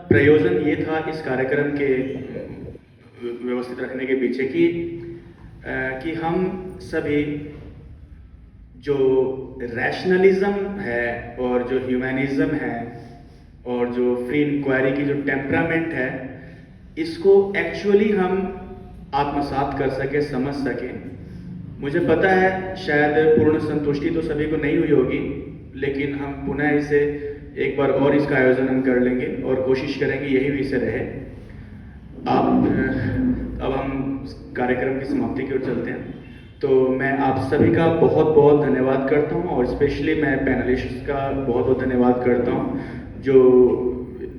प्रयोजन ये था इस कार्यक्रम के व्यवस्थित रखने के पीछे कि हम सभी जो रैशनलिज्म है और जो ह्यूमैनिज्म है और जो फ्री इंक्वायरी की जो टेम्परामेंट है, इसको एक्चुअली हम आत्मसात कर सके, समझ सकें। मुझे पता है शायद पूर्ण संतुष्टि तो सभी को नहीं हुई होगी, लेकिन हम पुनः इसे एक बार और इसका आयोजन हम कर लेंगे और कोशिश करेंगे यही विषय रहे। अब हम कार्यक्रम की समाप्ति की ओर चलते हैं। तो मैं आप सभी का बहुत बहुत धन्यवाद करता हूं और स्पेशली मैं पैनलिस्ट्स का बहुत बहुत धन्यवाद करता हूं, जो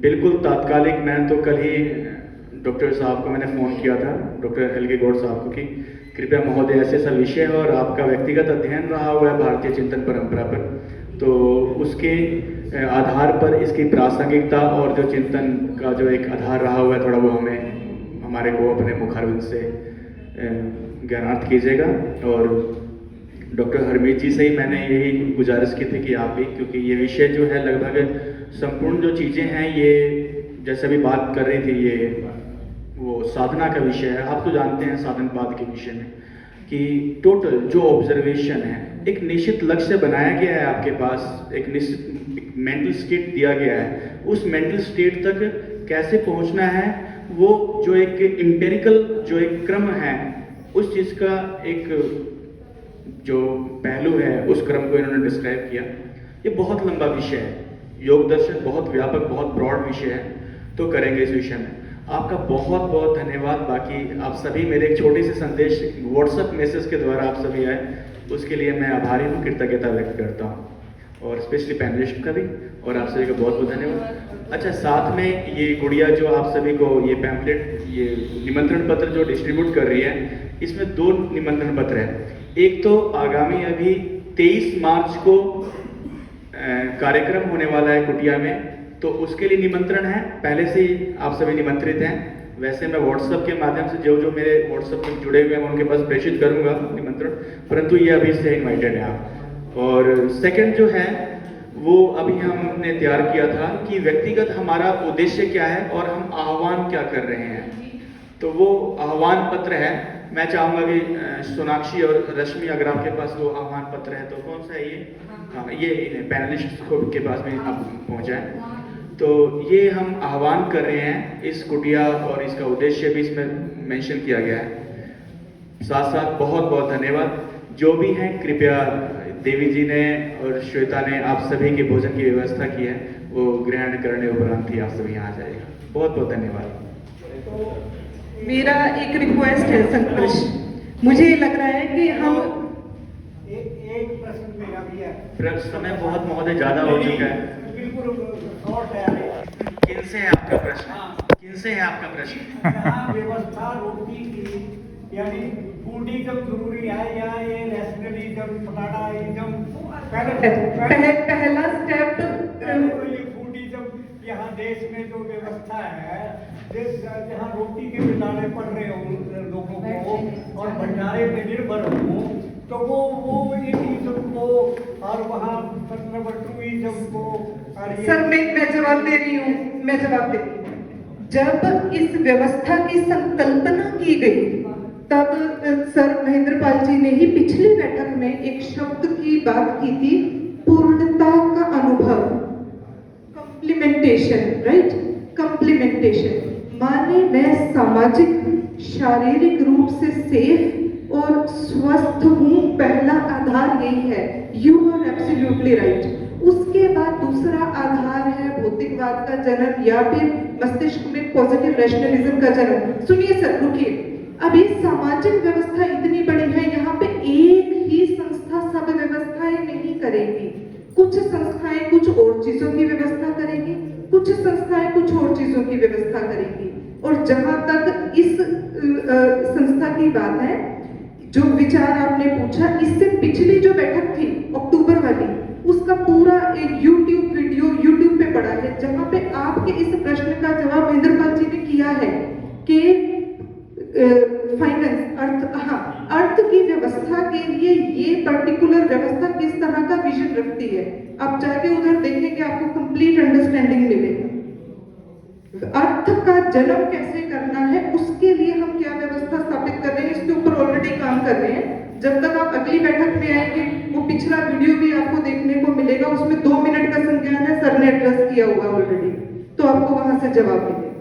बिल्कुल तात्कालिक, मैं तो कल ही डॉक्टर साहब को मैंने फ़ोन किया था, डॉक्टर एल.के. गौड़ साहब को, कि कृपया महोदय ऐसे ऐसा विषय है और आपका व्यक्तिगत अध्ययन रहा हुआ है भारतीय चिंतन परंपरा पर, तो उसके आधार पर इसकी प्रासंगिकता और जो चिंतन का जो एक आधार रहा हुआ है, थोड़ा वो हमारे को अपने मुखारविंद से ज्ञानार्थ कीजिएगा। और डॉक्टर हरमीत जी से ही मैंने यही गुजारिश की थी कि आप भी, क्योंकि ये विषय जो है लगभग संपूर्ण जो चीज़ें हैं, ये जैसे अभी बात कर रही थी, ये वो साधना का विषय है। आप तो जानते हैं साधनवाद के विषय में कि टोटल जो ऑब्जर्वेशन है, एक निश्चित लक्ष्य बनाया गया है आपके पास, एक निश्चित मेंटल स्टेट दिया गया है, उस मेंटल स्टेट तक कैसे पहुंचना है, वो जो एक एम्पिरिकल जो एक क्रम है, उस चीज़ का एक जो पहलू है, उस क्रम को इन्होंने डिस्क्राइब किया। ये बहुत लंबा विषय है, योग दर्शन बहुत व्यापक, बहुत ब्रॉड विषय है, तो करेंगे इस विषय में। आपका बहुत बहुत धन्यवाद। बाकी आप सभी मेरे एक छोटे से संदेश व्हाट्सएप मैसेज के द्वारा आप सभी आए, उसके लिए मैं आभारी हूँ, कृतज्ञता व्यक्त करता हूँ, और स्पेशली पैनलिस्ट का भी, और आप सभी का बहुत बहुत धन्यवाद। अच्छा, साथ में ये गुड़िया जो आप सभी को ये पैम्पलेट, ये निमंत्रण पत्र जो डिस्ट्रीब्यूट कर रही है, इसमें 2 निमंत्रण पत्र है। एक तो आगामी अभी 23 मार्च को कार्यक्रम होने वाला है कुटिया में, तो उसके लिए निमंत्रण है, पहले से ही आप सभी निमंत्रित हैं। वैसे मैं व्हाट्सएप के माध्यम से जो मेरे व्हाट्सएप में जुड़े हुए हैं मैं उनके पास प्रेषित करूंगा निमंत्रण, परंतु ये अभी से इन्वाइटेड है आप। और सेकंड जो है वो अभी हमने तैयार किया था कि व्यक्तिगत हमारा उद्देश्य क्या है और हम आह्वान क्या कर रहे हैं, तो वो आह्वान पत्र है। मैं चाहूँगा कि सोनाक्षी और रश्मि, अगर आपके पास वो आह्वान पत्र है तो कौन सा है ये? हाँ, ये पैनलिस्ट के पास में आप पहुँचाएँ। तो ये हम आह्वान कर रहे हैं इस कुटिया, और इसका उद्देश्य भी इसमें मेंशन किया गया है। साथ साथ बहुत बहुत धन्यवाद जो भी हैं, कृपया देवी जी ने और श्वेता ने आप सभी के भोजन की व्यवस्था की है, वो ग्रहण करने उपरांत ही आप सभी यहाँ आ जाएगा। बहुत बहुत धन्यवाद। तो मेरा एक रिक्वेस्ट है संतोष, मुझे लग रहा है कि हम एक प्रश्न मेरा भी है। समय बहुत महोदय ज्यादा हो चुका है। बिल्कुल शॉर्ट है। किनसे है आपका प्रश्न? किनसे है आपका प्रश्न? यहाँ व्यवस्था रोटी की, यानी फूडिज्म जरूरी है या ये रैशनलिज्म, पटाडाइज्म? पहला स्टेप फूडिज्म, यहाँ देश में जो व्यवस्था है, जहाँ रोटी के बिलाने पड़ रहे हो लोगों को और भंडारे पे निर्भर हो, तो वो एथिज्म को और वहाँ कंजर्वेटिविज्म को। सर मैं जवाब दे रही हूँ, मैं जवाब दे रही हूँ। जब इस व्यवस्था की संकल्पना की गई, तब सर महेंद्रपाल जी ने ही पिछली बैठक में एक शब्द की बात की थी, पूर्णता का अनुभव, कंप्लीमेंटेशन, राइट? कंप्लीमेंटेशन माने मैं सामाजिक, शारीरिक रूप से सेफ और स्वस्थ हूँ, पहला आधार यही है। You are absolutely right. उसके बाद दूसरा आधार है भौतिकवाद का जन्म या फिर मस्तिष्क में पॉजिटिव रैशनलिज्म का जन्म। सुनिए सर, रुकिए। अभी सामाजिक व्यवस्था इतनी बड़ी है, यहाँ पे एक ही संस्था सब व्यवस्थाएं नहीं करेगी। कुछ संस्थाएं कुछ और चीजों की व्यवस्था करेगी, कुछ संस्थाएं कुछ और चीजों की व्यवस्था करेगी। और जहां तक इस संस्था की बात है, जो विचार आपने पूछा, इससे पिछली जो बैठक थी अक्टूबर वाली, उसका पूरा एक यूट्यूब वीडियो यूट्यूब पे पड़ा है, जहां पे आपके इस प्रश्न का जवाब महेंद्रपाल जी ने किया है कि फाइनेंस, अर्थ की व्यवस्था के लिए ये पर्टिकुलर व्यवस्था किस तरह का विजन रखती है। आप जाके उधर देखेंगे, आपको कंप्लीट अंडरस्टैंडिंग मिलेगा। अर्थ का जन्म कैसे करना है, उसके लिए हम क्या व्यवस्था स्थापित कर रहे हैं, इसके ऊपर ऑलरेडी काम कर रहे हैं। जब तक आप अगली बैठक में आएंगे, वो पिछला वीडियो भी आपको देखने को मिलेगा, उसमें 2 मिनट का संज्ञान है, सर ने एड्रेस किया हुआ ऑलरेडी, तो आपको वहां से जवाब मिलेगा।